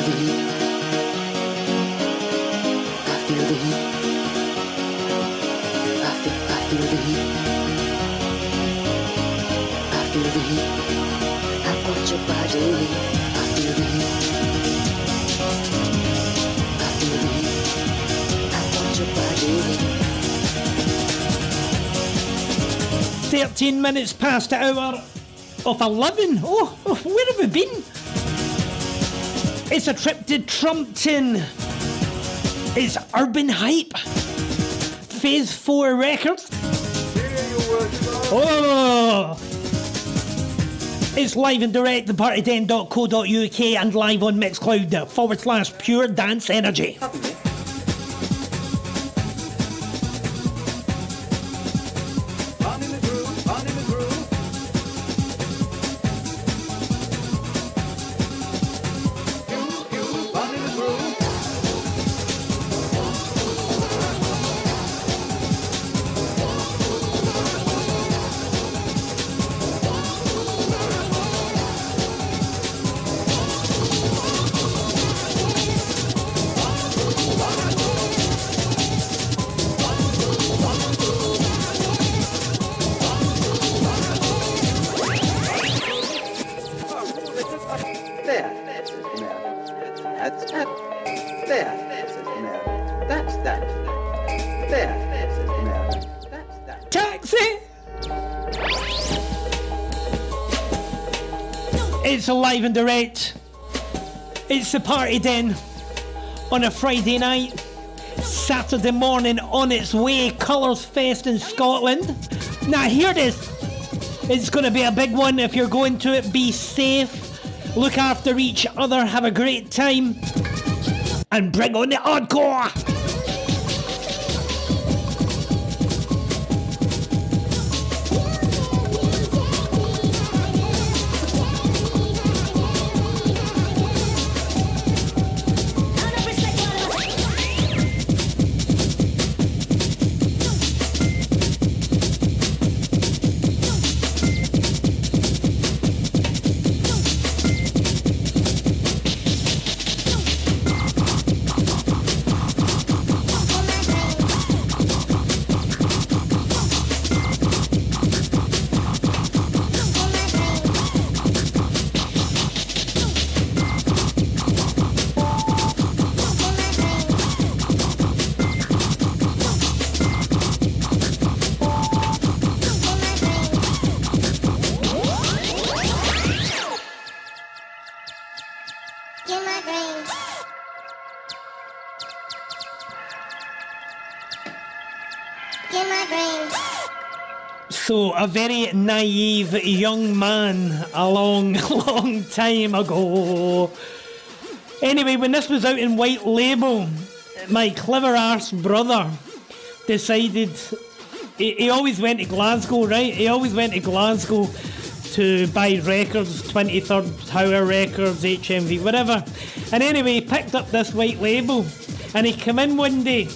the heat. I feel the heat. I feel the heat. I feel the heat. I want your body. I feel the heat. I feel the heat. I want your body. 13 minutes past the hour of 11. Oh, where have we been? It's a trip to Trumpton. It's Urban Hype. Phase 4 Records. Oh! It's live and direct, thepartyden.co.uk and live on Mixcloud / Pure Dance Energy. It's live and direct. It's the Party Den on a Friday night. Saturday morning on its way. Colours Fest in Scotland. Now hear this. It's going to be a big one. If you're going to it, be safe. Look after each other. Have a great time. And bring on the hardcore. So, a very naive young man a long time ago. Anyway, when this was out in White Label, my clever arse brother decided, he always went to Glasgow, right? He always went to Glasgow to buy records, 23rd Tower Records, HMV, whatever. And anyway, he picked up this White Label and he came in one day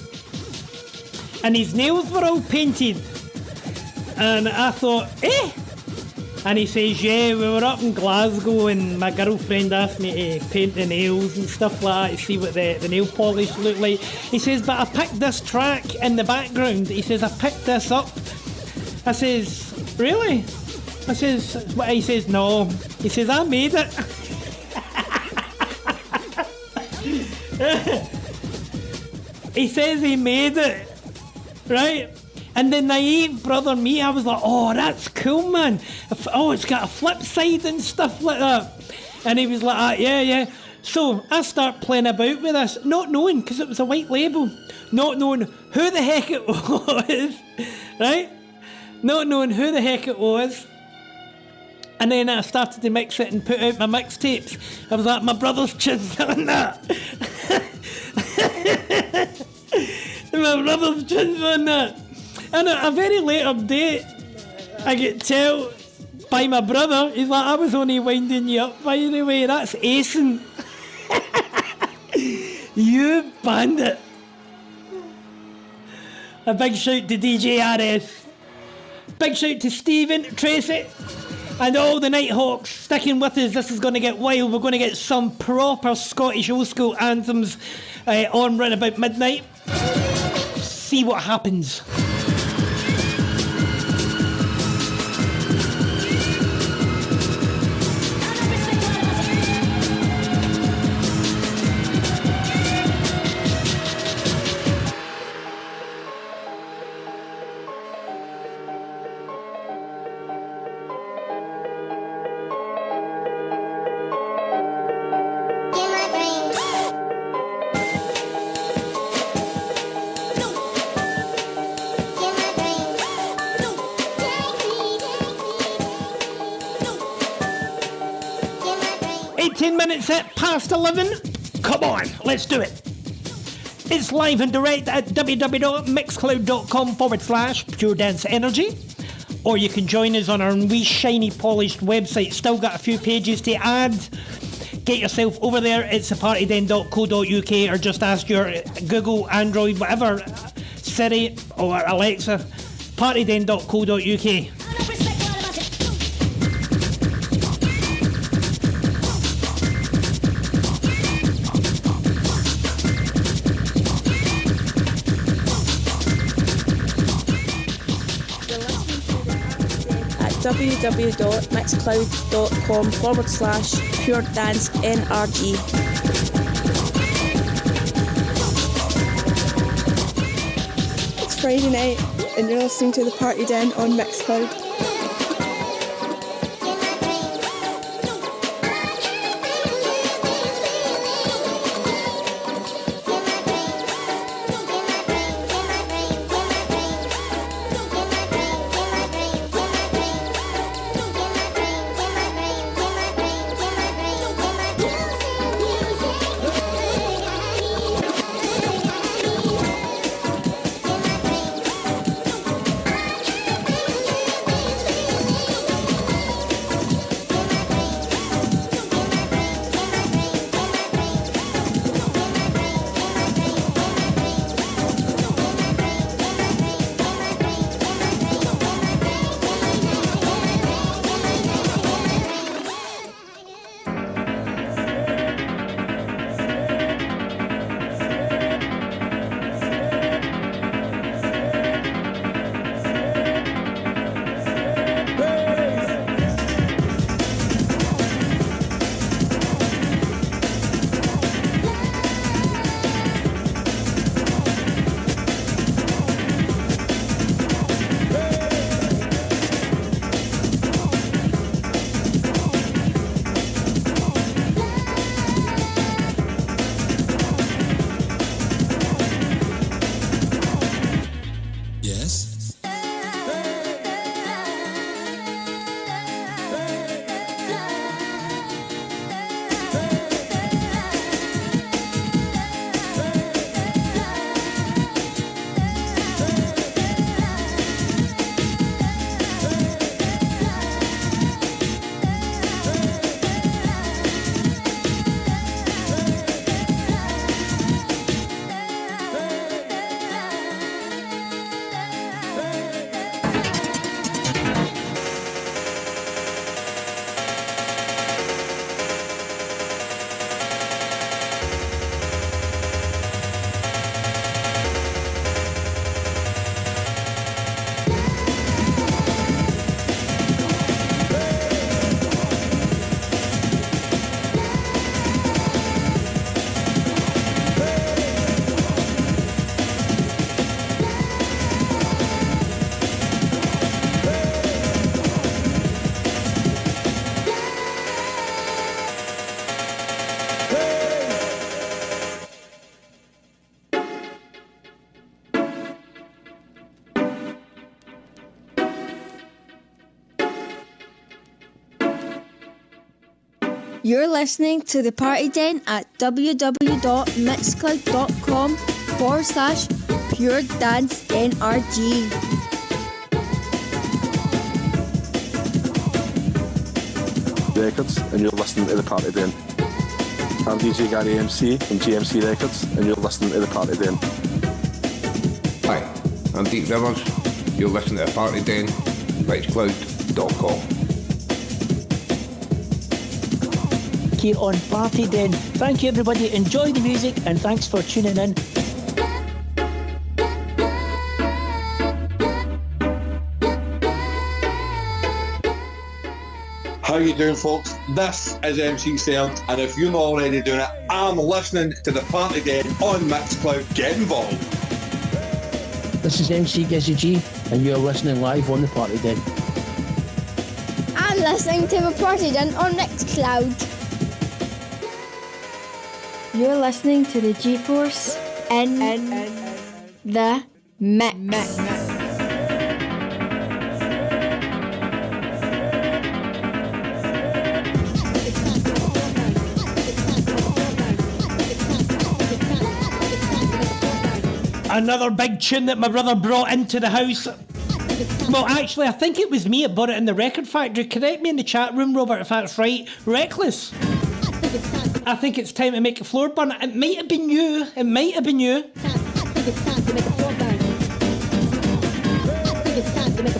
and his nails were all painted. And I thought, eh? And he says, yeah, we were up in Glasgow and my girlfriend asked me to paint the nails and stuff like that to see what the nail polish looked like. He says, but I picked this track in the background. He says, I picked this up. I says, really? I says, what? He says, no. He says, I made it. He says he made it, right? And the naive brother me, I was like, oh, that's cool, man. Oh, it's got a flip side and stuff like that. And he was like, yeah. So I start playing about with this, not knowing, because it was a White Label, not knowing who the heck it was, right? Not knowing who the heck it was. And then I started to mix it and put out my mixtapes. I was like, my brother's tunes on that. My brother's tunes on that. And at a very later date, I get told by my brother, he's like, I was only winding you up, by the way, that's acing. You bandit. A big shout to DJ RS. Big shout to Stephen, Tracy. And all the Nighthawks sticking with us. This is going to get wild. We're going to get some proper Scottish old school anthems on round about midnight. See what happens. 18 minutes at past 11. Come on, let's do it. It's live and direct at www.mixcloud.com/puredancenerg. Or you can join us on our wee shiny polished website. Still got a few pages to add. Get yourself over there. It's thepartyden.co.uk, or just ask your Google, Android, whatever, Siri or Alexa, partyden.co.uk. www.mixcloud.com/puredancenrg. It's Friday night and you're listening to The Party Den on Mixcloud. You're listening to The Party Den at www.mixcloud.com/puredancenrg. Records, and you're listening to The Party Den. I'm DJ Gary MC from GMC Records, and you're listening to The Party Den. Hi, I'm Deep Rivers. You're listening to The Party Den, mixcloud.com. here on Party Den. Thank you, everybody. Enjoy the music, and thanks for tuning in. How you doing, folks? This is MC Serg, and if you're not already doing it, I'm listening to the Party Den on Mixcloud. Get involved. This is MC Gizzy G, and you're listening live on the Party Den. I'm listening to the Party Den on Mixcloud. You're listening to the G-Force in the mix. Another big tune that my brother brought into the house. Well, actually, I think it was me that bought it in the Record Factory. Correct me in the chat room, Robert, if that's right. Reckless. I think it's time to make a floor burn. It might have been you. It might have been you. Time to make the floor burn. I think it's time to make the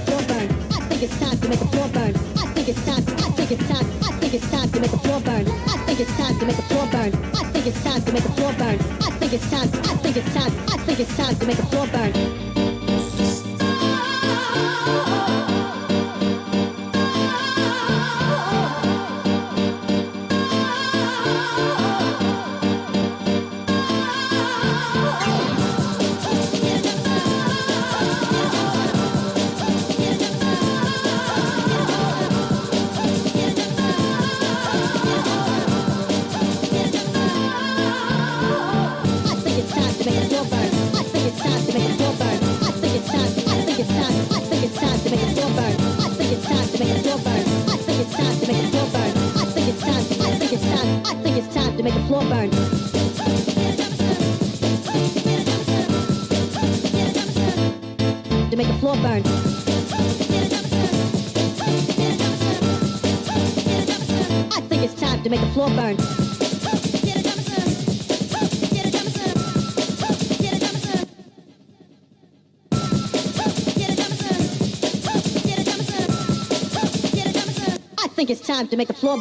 floor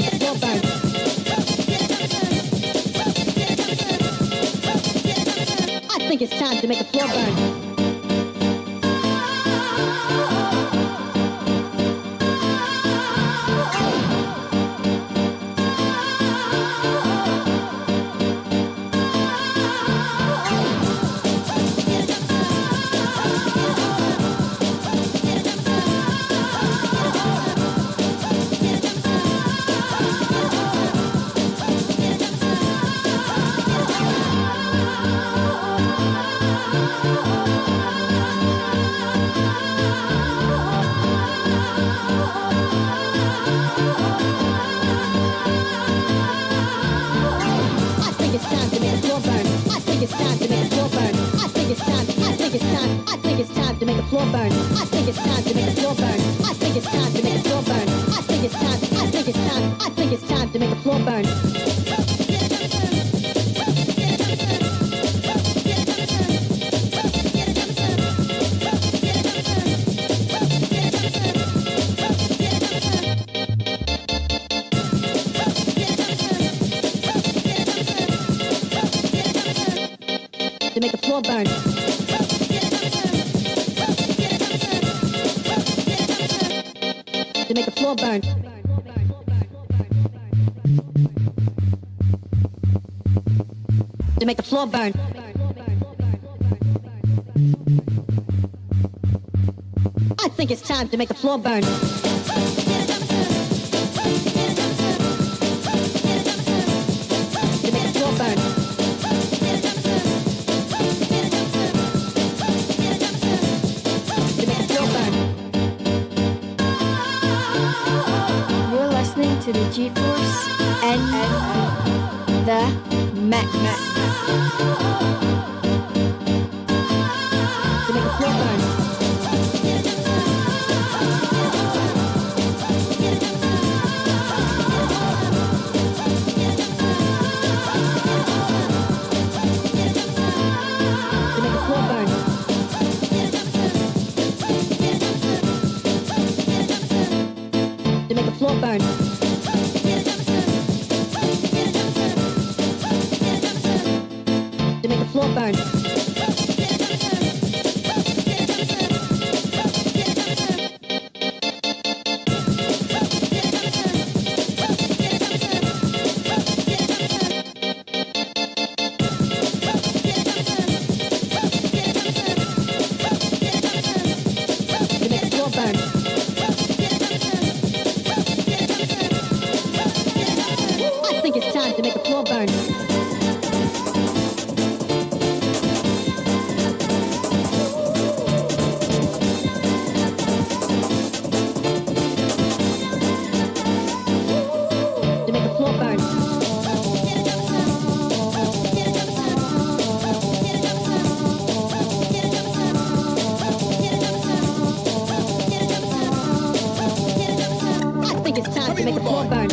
burn. Burn. I think it's time to make the floor burn. To make the floor burn. To make the floor burn. You're listening to the G-Force in the mix. To make the floor burn. burn. To make the floor burn. I think it's time to make the floor burn. To make the floor burn. I think it's time to make the floor burn.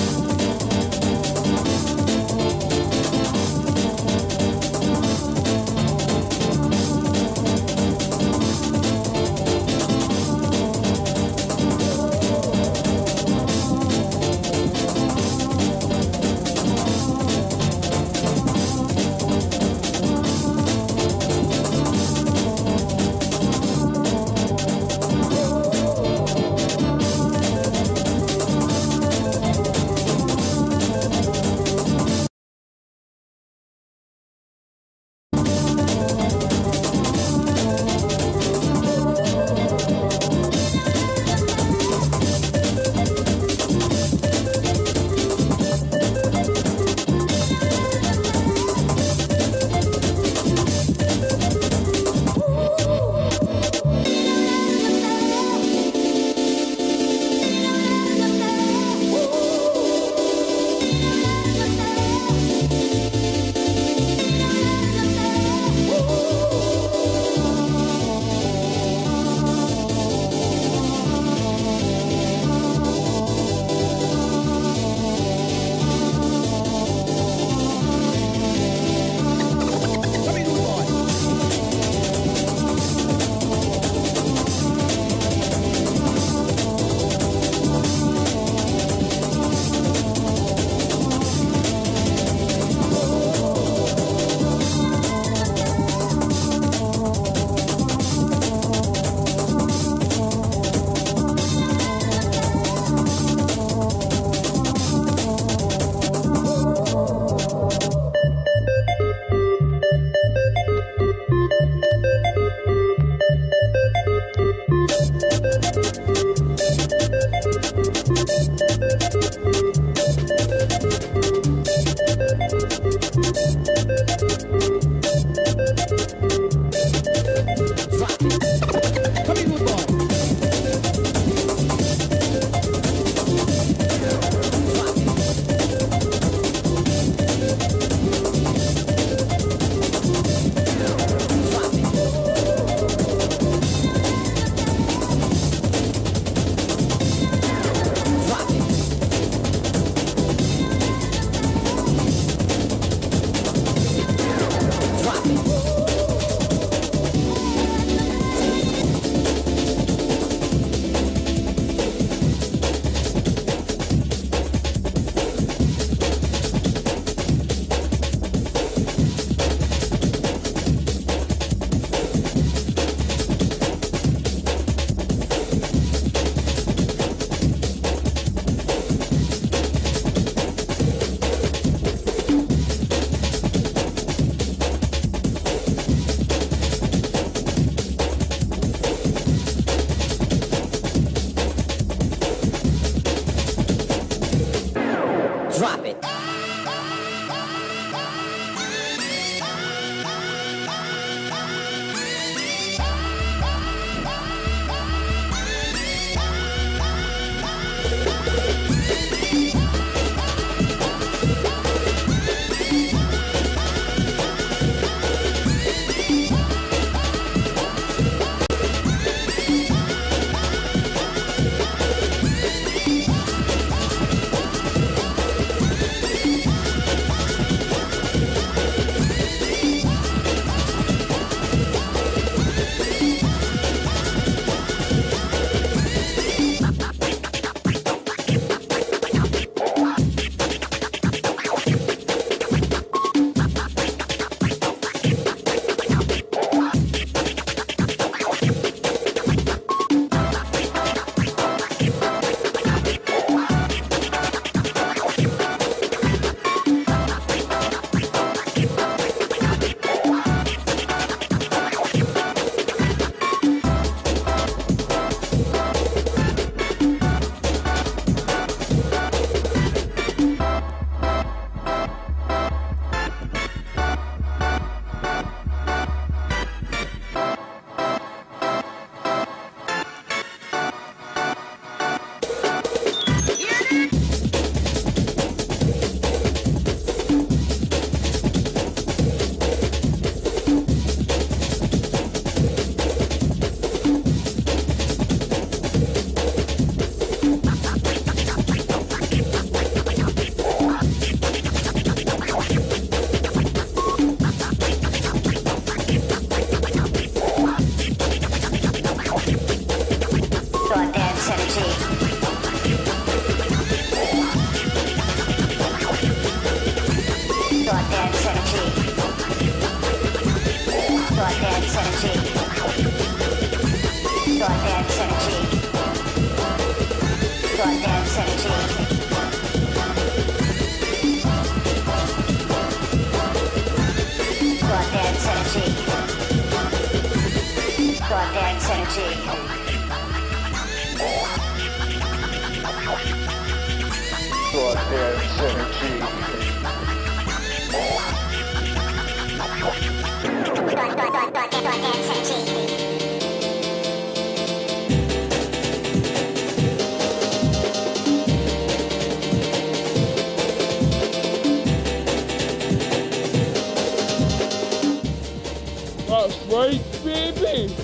That's right, baby.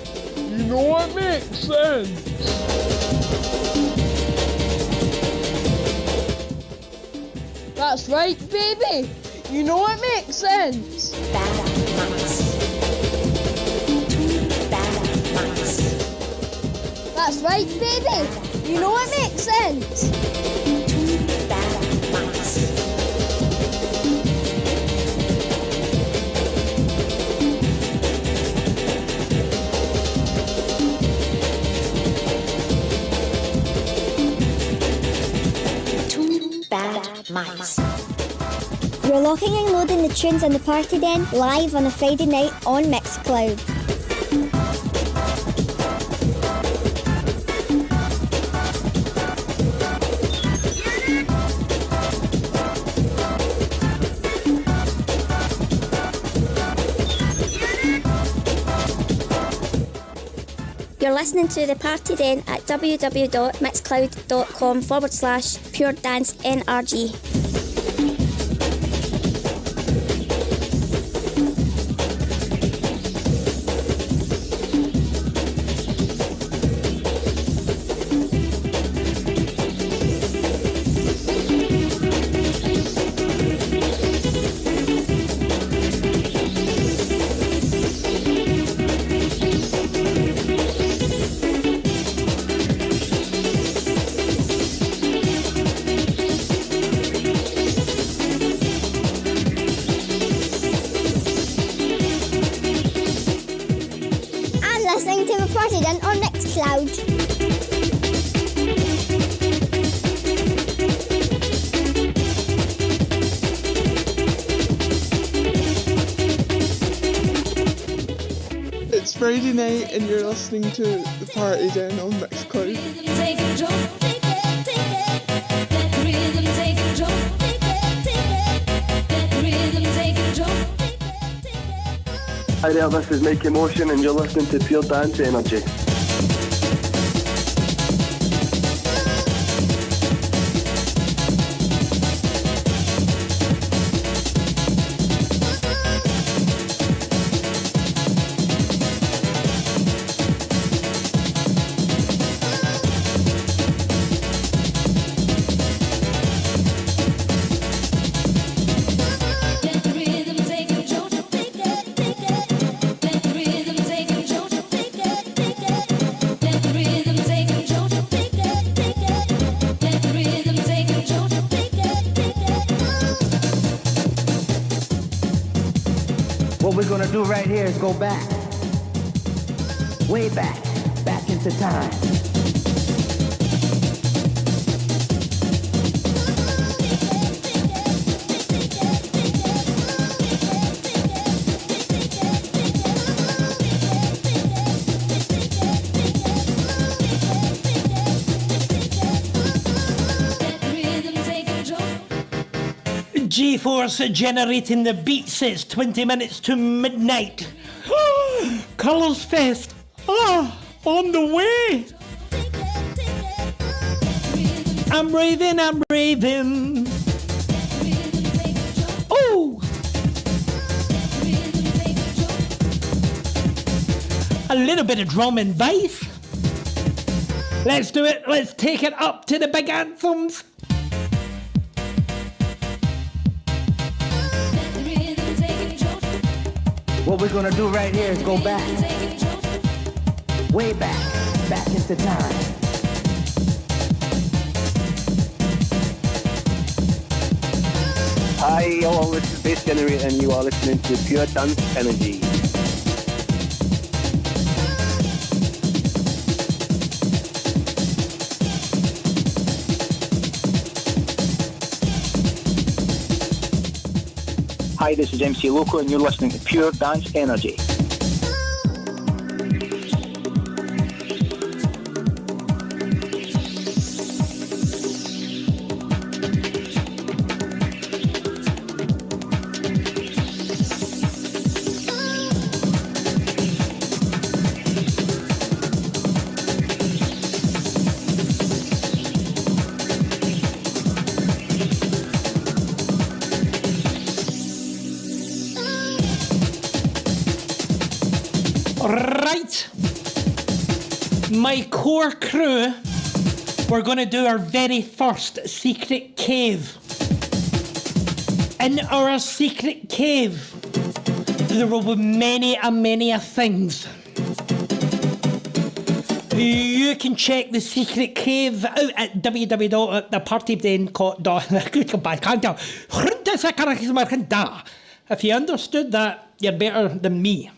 You know it makes sense. That's right, baby. You know it makes sense. That's right, baby. You know it makes sense. You're locking and loading the tunes on the Party Den live on a Friday night on Mixcloud. You're listening to the Party Den at www.mixcloud.com/puredancenrg. Listening to the Party Den on Mixcloud. It's Friday night and you're listening to the Party Den on Mixcloud. Hi there, this is Mike Emotion and you're listening to Pure Dance Energy. What we're gonna do right here is go back, way back into time. G-Force generating the beats. It's 20 minutes to midnight. Colours Fest. On the way. I'm raving. Oh! A little bit of drum and bass. Let's do it. Let's take it up to the big anthems. What we're gonna do right here is go back, way back into time. Hi, all, this is Bass Generator, and you are listening to Pure Dance Energy. Hi, this is MC Loco, and you're listening to Pure Dance Energy. Right, my core crew, we're going to do our very first secret cave. In our secret cave, there will be many things. You can check the secret cave out at www.thepartyden.co.uk. If you understood that, you're better than me.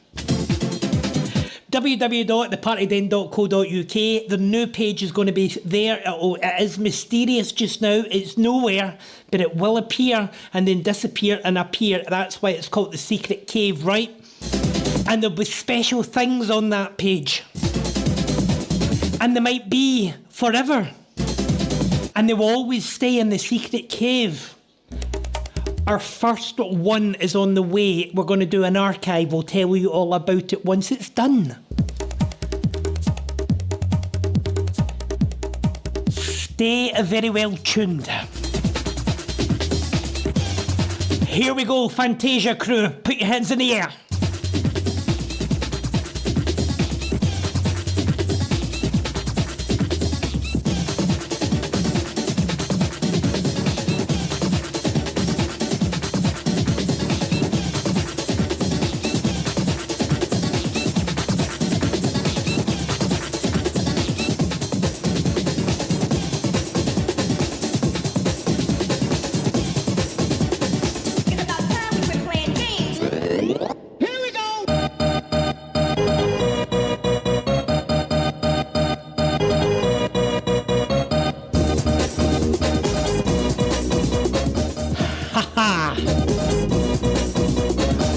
www.thepartyden.co.uk. The new page is going to be there. It is mysterious just now. It's nowhere, but it will appear and then disappear and appear. That's why it's called the Secret Cave, right? And there'll be special things on that page. And they might be forever. And they will always stay in the Secret Cave. Our first one is on the way. We're going to do an archive. We'll tell you all about it once it's done. Stay very well tuned. Here we go, Fantasia crew. Put your hands in the air.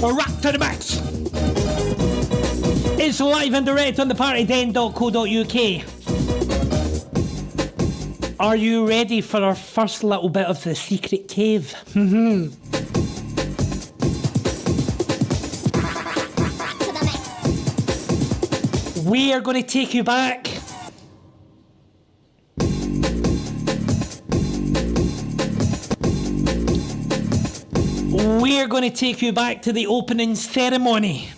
Rock to the max. It's live and direct on thepartyden.co.uk. Are you ready for our first little bit of the secret cave? We are going to take you back. We're going to take you back to the opening ceremony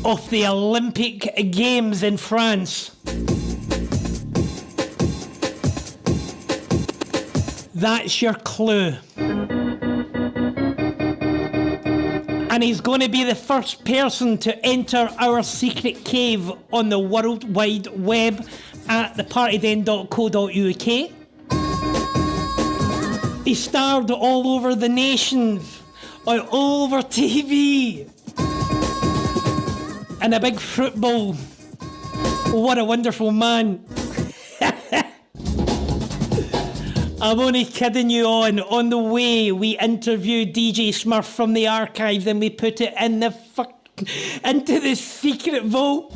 of the Olympic Games in France. That's your clue. And he's going to be the first person to enter our secret cave on the World Wide Web at thepartyden.co.uk. He starred all over the nations. All over TV. And a big fruit bowl. What a wonderful man. I'm only kidding you on. On the way, we interviewed DJ Smurf from the archives and we put it in the into the secret vault.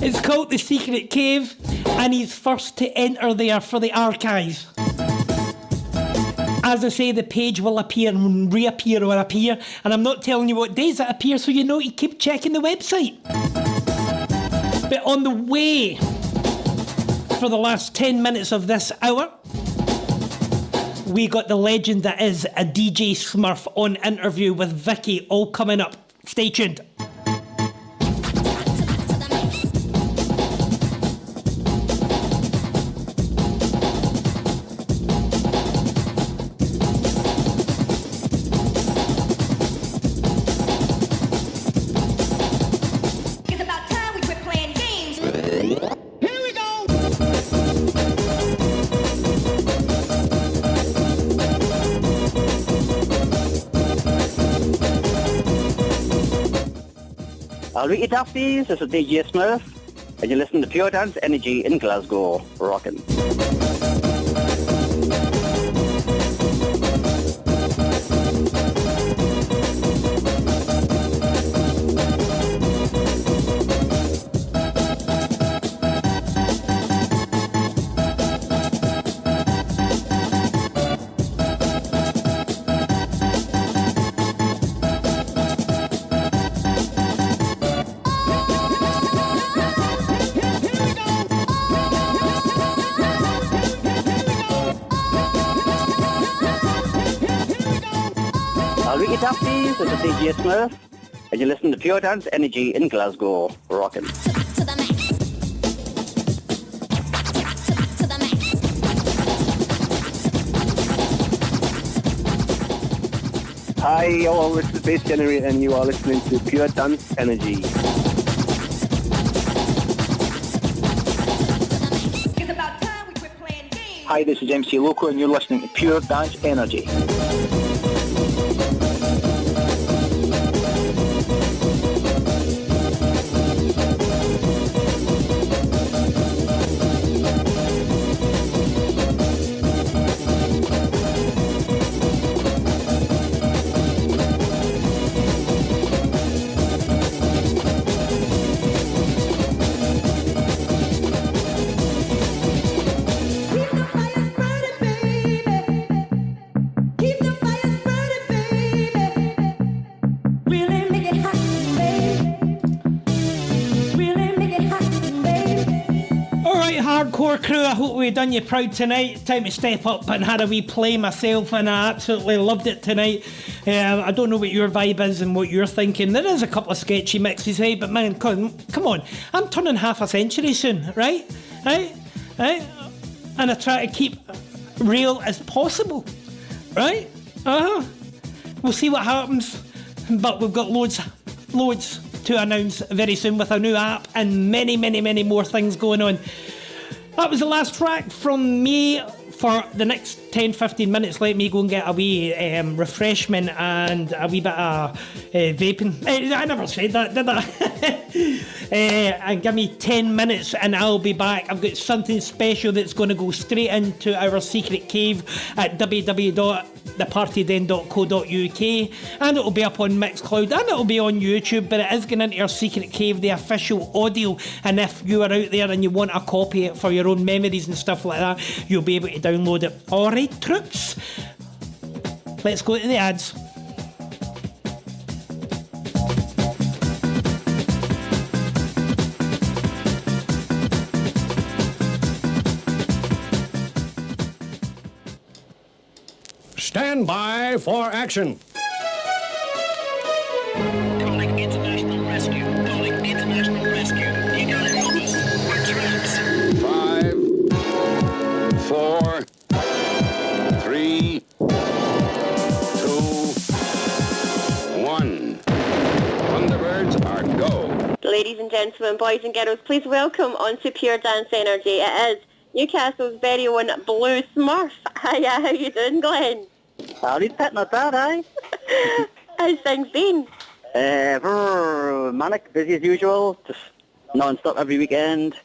It's called the Secret Cave and he's first to enter there for the archives. As I say, the page will appear and reappear or appear, and I'm not telling you what days it appears, so you know you keep checking the website. But on the way, for the last 10 minutes of this hour, we got the legend that is a DJ Smurf on interview with Vicky, all coming up. Stay tuned. I'll read you Dafties, this is DJ Smurf, and you're listening to Pure Dance Energy in Glasgow. Rockin'. Dafties, this is DJ Smurf, and you're listening to Pure Dance Energy in Glasgow. Rockin'. Hi, y'all, this is Bass Generator, and you are listening to Pure Dance Energy. Hi, this is MC Loco, and you're listening to Pure Dance Energy. Hardcore crew, I hope we've done you proud tonight. Time to step up and had a wee play myself, and I absolutely loved it tonight. I don't know what your vibe is and what you're thinking. There is a couple of sketchy mixes, hey, but man, come on. I'm turning half a century soon, right? Right? And I try to keep real as possible, right? We'll see what happens, but we've got loads to announce very soon with a new app and many more things going on. That was the last track from me. For the next 10-15 minutes, let me go and get a wee refreshment and a wee bit of vaping. I never said that, did I? And give me 10 minutes and I'll be back. I've got something special that's going to go straight into our secret cave at www.thepartyden.co.uk, and it'll be up on Mixcloud and it'll be on YouTube, but it is going into our secret cave, the official audio, and if you are out there and you want a copy for your own memories and stuff like that, you'll be able to download it. Alright, troops, let's go to the ads. Stand by for action. Calling international rescue. Calling international rescue. You gotta help us. We're traps. 5, 4, 3, 2, 1. Thunderbirds are go. Ladies and gentlemen, boys and girls, please welcome onto Pure Dance Energy. It is Newcastle's very own Blue Smurf. Hiya, how you doing, Glenn? Howdy, Pet, not bad, aye? How's things been? Manic, busy as usual, just non-stop every weekend.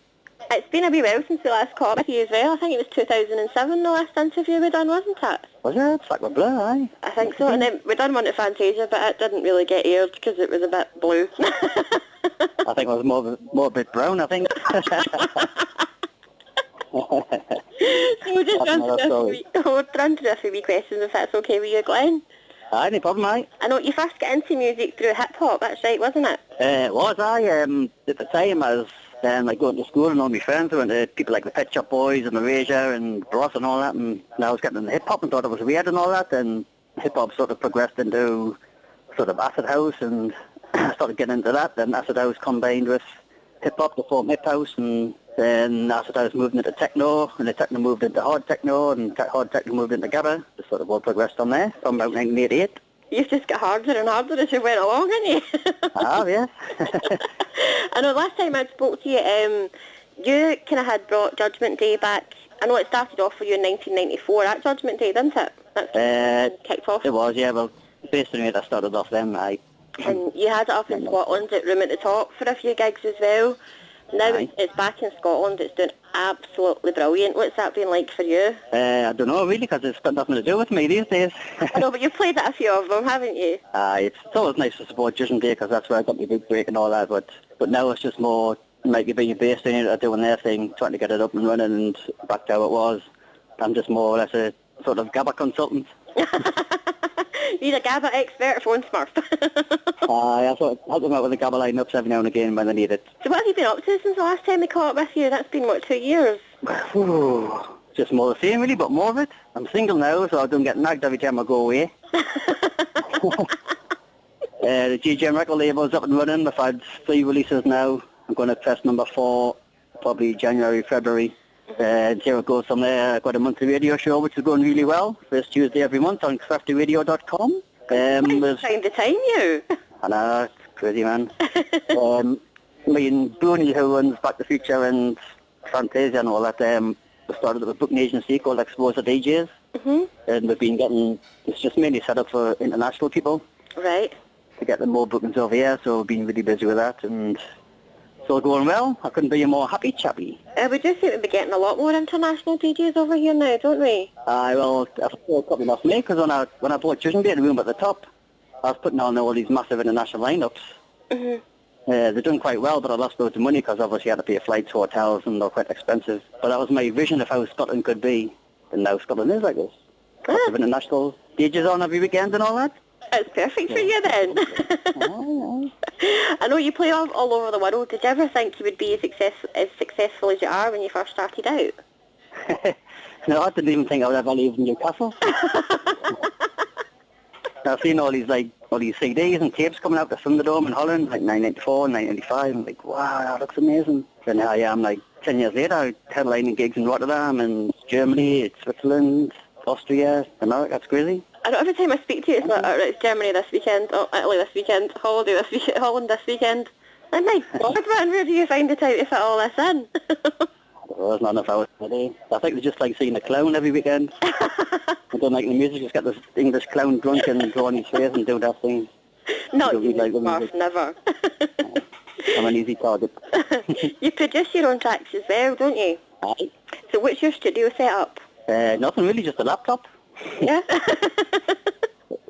It's been a wee while since we last caught up with you as well. I think it was 2007 the last interview we done, wasn't it? Was it? It's like we're blue, aye? I think so, and then we done one at Fantasia, but it didn't really get aired because it was a bit blue. I think it was more a bit brown, I think. So we'll just run through a few wee questions if that's okay with you, Glenn. Aye, no problem, aye. I know you first got into music through hip-hop, that's right, wasn't it? It was, aye. At the time I was like going to school and all my friends went to people like the Pet Shop Boys and Erasure and Bros and all that, and I was getting into hip-hop and thought it was weird and all that, and hip-hop sort of progressed into sort of acid house, and I started getting into that, then acid house combined with hip-hop to form hip house, and then acid house moved into techno, and the techno moved into hard techno, and hard techno moved into gabba. Just sort of all progressed on there from about 1988. You've just got harder and harder as you went along, haven't you? Yeah. I know last time I spoke to you, you kind of had brought Judgment Day back. I know it started off for you in 1994 at Judgment Day, didn't it? That's kicked off. It was, yeah. Well, basically I started off then. And you had it up in Scotland at Room at the Top for a few gigs as well. Now it's back in Scotland. It's doing absolutely brilliant. What's that been like for you? I don't know really, because it's got nothing to do with me these days. I know, but you've played at a few of them, haven't you? It's always nice to support Judging Day, because that's where I got my big break and all that, but now it's just more like you're being based in it, are doing their thing, trying to get it up and running and back to how it was. I'm just more or less a sort of GABA consultant. You're a GABA expert, phone smurf. I sort of help them out with the GABA lineups every now and again when they need it. So what have you been up to since the last time we caught up with you? That's been, what, 2 years? Just more the same really, but more of it. I'm single now, so I don't get nagged every time I go away. The GGM record label's up and running. I've had 3 releases now. I'm going to test number 4, probably January, February. And here it goes from there. I've got a monthly radio show which is going really well. First Tuesday every month on craftyradio.com. Time to time you. I know, it's crazy, man. Me and Bruni, who runs Back to the Future and Fantasia and all that, we started up a booking agency called Exposure DJs. And we've been getting, it's just mainly set up for international people. Right. To get them more bookings over here, so we've been really busy with that, and it's all going well. I couldn't be a more happy chappy. We do seem to be getting a lot more international DJs over here now, don't we? Well, I thought probably not me, because when I bought Judging Day in the Room at the Top, I was putting on all these massive international lineups. They're doing quite well, but I lost loads of money because obviously I had to pay flights, hotels, and they're quite expensive. But that was my vision of how Scotland could be, and now Scotland is like this. Lots of international DJs on every weekend and all that. It's perfect for you then. I know you play all over the world. Did you ever think you would be as successful as you are when you first started out? No, I didn't even think I would ever leave Newcastle. I've seen all these CDs and tapes coming out the Thunderdome in Holland, like 1994 and 1995. I'm like, wow, that looks amazing. And here I am, like 10 years later, headlining gigs in Rotterdam and Germany, Switzerland, Austria, America. That's crazy. I know every time I speak to you, it's like, oh, it's Germany this weekend, oh, Italy this weekend, holiday this weekend, Holland this weekend. And my God, man, where do you find the time to fit all this in? There's not enough hours a day. I think they just like seeing a clown every weekend. I don't like the music, just get this English clown drunk and go on his face and do that thing. Not you, like Marv, never. I'm an easy target. You produce your own tracks as well, don't you? Aye. So what's your studio setup? Nothing really, just a laptop. Yeah.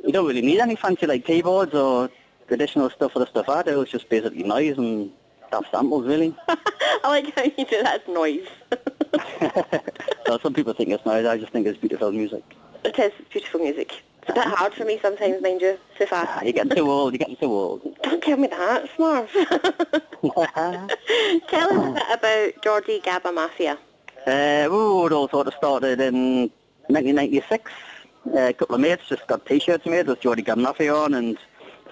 You don't really need any fancy like keyboards or traditional stuff for the stuff I do. It's just basically noise and have samples, really. I like how you do that as noise. Well, some people think it's noise. I just think it's beautiful music. It is beautiful music. It's a bit hard for me sometimes, mind you, so fast. You're getting too old. You're getting too old. Don't tell me that, Smurf. Tell us a bit about Geordie Gabba Mafia. It all sort of started in 1996. A couple of mates just got T-shirts made with Geordie Gabba Mafia on and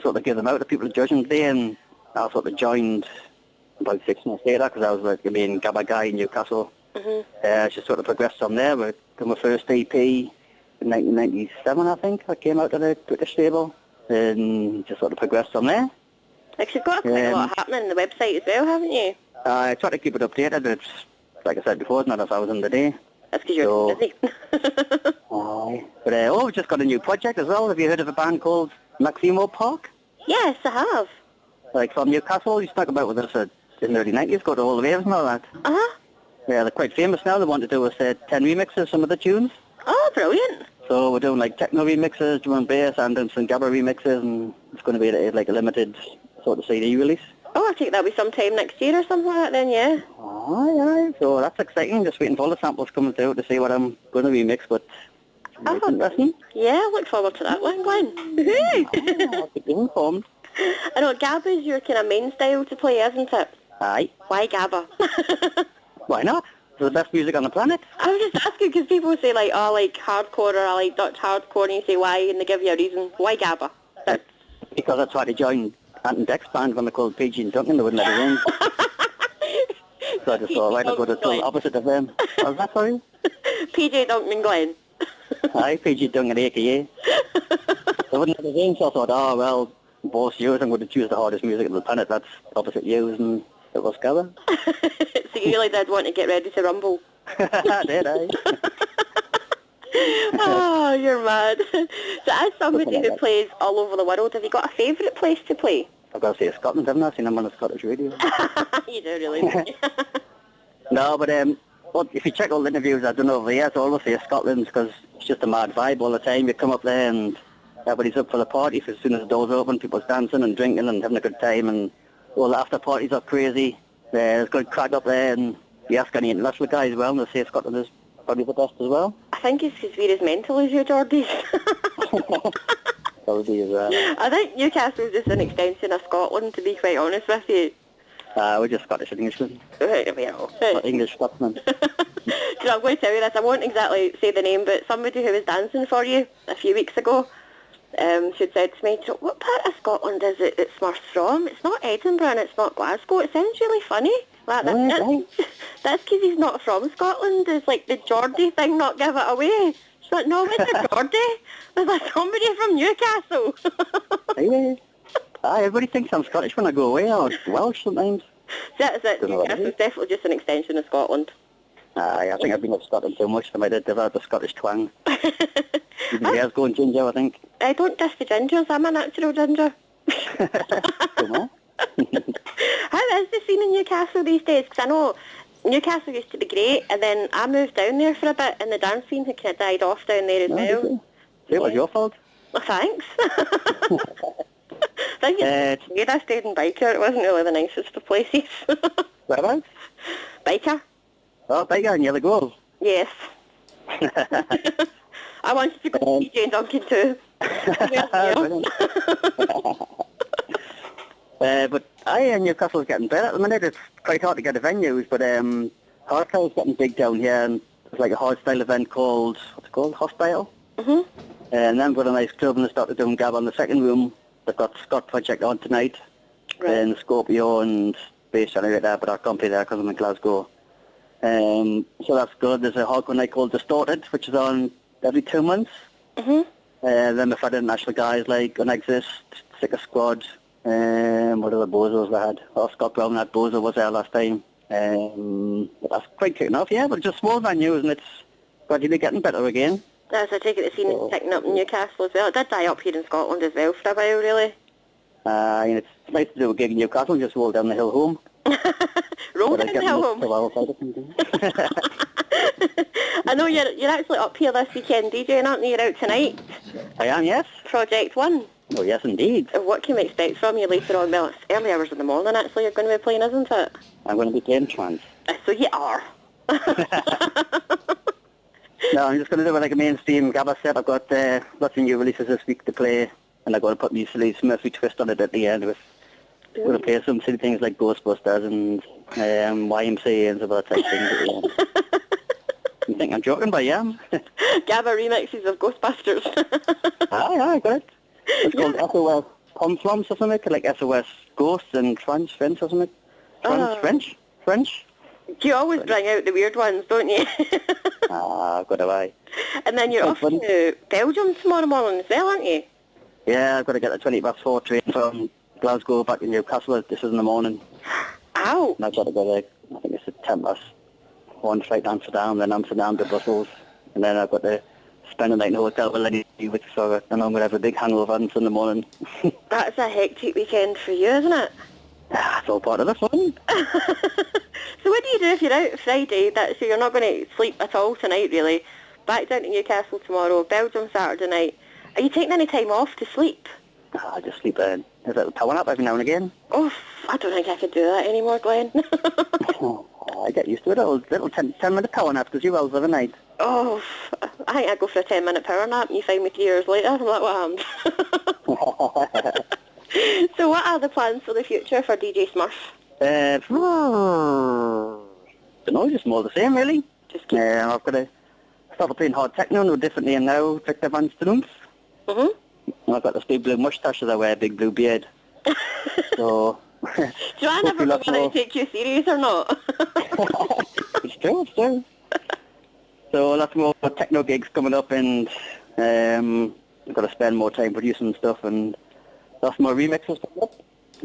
sort of give them out to people at Judging Day, and I sort of joined about 6 months later because I was like the main Gabba guy in Newcastle. Just sort of progressed from there. We did my first EP in 1997, I think. I came out of the British label and just sort of progressed from there. Like, you've got quite a lot happening on the website as well, haven't you? I try to keep it updated. It's, like I said before, it's not 1,000 a day. That's because you're busy. But we've just got a new project as well. Have you heard of a band called Maximo Park? Yes, I have. Like from Newcastle, you stuck about with us in the early 90s, go to all the waves and all that. Yeah, they're quite famous now. They want to do 10 remixes, some of the tunes. Oh, brilliant. So we're doing like techno remixes, drum and bass, and doing some Gabba remixes, and it's going to be like a limited sort of CD release. Oh, I think that'll be sometime next year or something like that then, yeah. Aye. So that's exciting. Just waiting for all the samples coming through to see what I'm going to remix, but interesting. Yeah, I look forward to that one, Glenn. I'll keep you informed. I know, Gabba is your kind of main style to play, isn't it? Aye. Why Gabba? Why not? It's the best music on the planet. I was just asking because people say like, oh, I like hardcore or I like Dutch hardcore, and you say why, and they give you a reason. Why Gabba? Because I tried to join Ant and Dex band when they called PG and Duncan, they wouldn't let me in. So I just thought, right, I'll go to the total opposite of them. What was that, sorry? PJ Duncan Glenn. Aye, PG Duncan AKA. They wouldn't let us in, so I thought, oh, well, both yous, I'm going to choose the hardest music on the planet. That's opposite yous, and it was Gabba. So you really did want to get ready to rumble. I did, aye. Oh, you're mad. So as somebody who plays all over the world, have you got a favourite place to play? I've got to say Scotland, haven't I? I've seen them on the Scottish radio. You do really, don't you? No, but well, if you check all the interviews I've done over the years, I always say Scotland because it's just a mad vibe all the time. You come up there and everybody's up for the party. As soon as the doors open, people's dancing and drinking and having a good time, and all the after parties are crazy. There's good crack up there, and you ask any international guys as well, and they say Scotland is probably the best as well. I think it's because we're as mental as you, Geordies. Probably as well. I think Newcastle's just an extension of Scotland, to be quite honest with you. We're just Scottish and Englishmen. Right, well. English Scotsmen. So I'm going to tell you this, I won't exactly say the name, but somebody who was dancing for you a few weeks ago, she had said to me, what part of Scotland is it that Smurf's from? It's not Edinburgh and it's not Glasgow. It sounds really funny. Like, that's because he's not from Scotland. It's like the Geordie thing, not give it away. She's like, no, it's a Geordie. There's like somebody from Newcastle. Everybody thinks I'm Scottish when I go away, or Welsh sometimes. That's it. Newcastle's definitely just an extension of Scotland. I think I've been up Scotland so much that I might have developed a Scottish twang. Even the hair's going ginger, I think. I don't diss the gingers. I'm a natural ginger. How is the scene in Newcastle these days? Because I know Newcastle used to be great, and then I moved down there for a bit, and the dance scene had kind of died off down there as well. It was your fault. Well, thanks. I think I stayed in Biker. It wasn't really the nicest of places. Whereabouts? Biker. Oh, Biker, and you're the goal. Yes. I wanted to go to DJ Duncan too. But Newcastle's getting better at the minute. It's quite hard to get the venues, but hardcore's getting big down here, and there's like a hardstyle event called, what's it called, Hostile? Mm-hmm. And then we've got a nice club in the Start to Doom Gab on the second room. They've got Scott Project on tonight, and Scorpio and Bass Generator, but I can't play there because I'm in Glasgow. So that's good. There's a hardcore night called Distorted, which is on every 2 months. Mm-hmm. Then we've had international guys like Unexist, Sicker Squad, what other bozos we had? Oh, Scott Brown, that bozo was there last time. But that's quite kicking off, yeah, but just small venues, and it's gradually getting better again. As I take it, the scene is picking up in Newcastle as well. It did die up here in Scotland as well for a while, really. And it's nice to do a gig in Newcastle and just roll down the hill home. Roll down the hill home? I know you're actually up here this weekend DJing, aren't you? You're out tonight. I am, yes. Project 1. Oh, yes, indeed. What can we expect from you later on? Well, it's early hours in the morning, actually, you're going to be playing, isn't it? I'm going to be playing trance. So you are. No, I'm just going to do like a mainstream Gabba set. I've got lots of new releases this week to play, and I've got to put my silly Smurfy twist on it at the end. We're going to play some silly things like Ghostbusters and YMCA and some other type things. You think I'm joking, but yeah. Gabba remixes of Ghostbusters. Aye, good. It's called SOS Pomflums or something, like SOS Ghosts and French or something. French? You always bring out the weird ones, don't you? Good away. And then you're off to Belgium tomorrow morning as well, aren't you? Yeah, I've got to get the 4:20 train from Glasgow back to Newcastle. This is in the morning. Ow! And I've got to go there, I think it's at 1 flight to Amsterdam, then Amsterdam to Brussels. And then I've got to spend the night in a hotel with Lenny, which so I'm going to have a big hangover on Sunday morning. That's a hectic weekend for you, isn't it? It's all part of the fun. So what do you do if you're out Friday? So you're not going to sleep at all tonight, really. Back down to Newcastle tomorrow, Belgium Saturday night. Are you taking any time off to sleep? I just sleep in a little power nap every now and again. Oh, I don't think I could do that anymore, Glenn. I get used to it. Little 10-minute power naps because you well of the night. Oh, I think I go for a 10-minute power nap and you find me 3 years later. I'm like, what happened? So what are the plans for the future for DJ Smurf? Don't know, just more the same, really. I've got to start playing hard techno, no differently and now, Victor Van Stroomf. Mm-hmm. I've got this big blue moustache that I wear, big blue beard. So... Do I never know whether to take you serious or not? It's true. So lots more techno gigs coming up, and I've got to spend more time producing stuff, and lots more remixes coming up.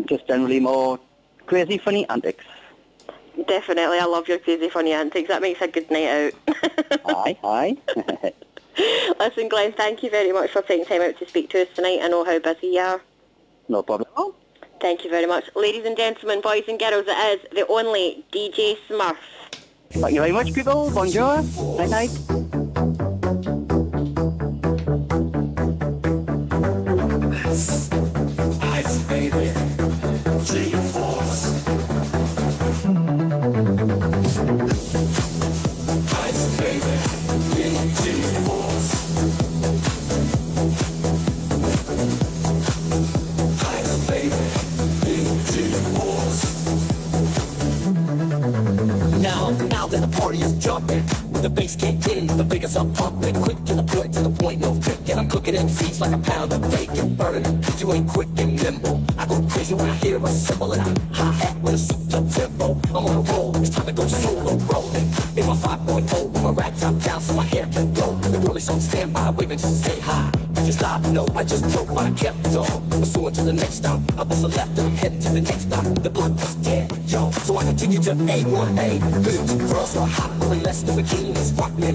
Just generally more crazy, funny antics. Definitely, I love your crazy, funny antics. That makes a good night out. Aye. Listen, Glenn, thank you very much for taking time out to speak to us tonight. I know how busy you are. No problem at all. Thank you very much. Ladies and gentlemen, boys and girls, it is the only DJ Smurf. Thank you very much, people. Bonjour. Night night. Ice, baby. G-force. Ice, baby. G-force. Ice, baby. G-force. Now that the party is jumping, the bass kicked in, the figures are pumping, quick to the point, no trick, and I'm cooking MCs like a pound of bacon, burning, cause you ain't quick and nimble. I go crazy when I hear a cymbal and a hi-hat with a super tempo. I'm on a roll, it's time to go solo rolling. In my 5.0 with my rag top down so my hair can blow. The girl is on standby, waving just to say hi. I just stop, no, I just broke my kept on. Pursuing to the next stop, I was a left and I'm heading to the next stop. The block was dead, yo, so I continue to A1A. Good girls are hot, wearing less than bikinis, rock me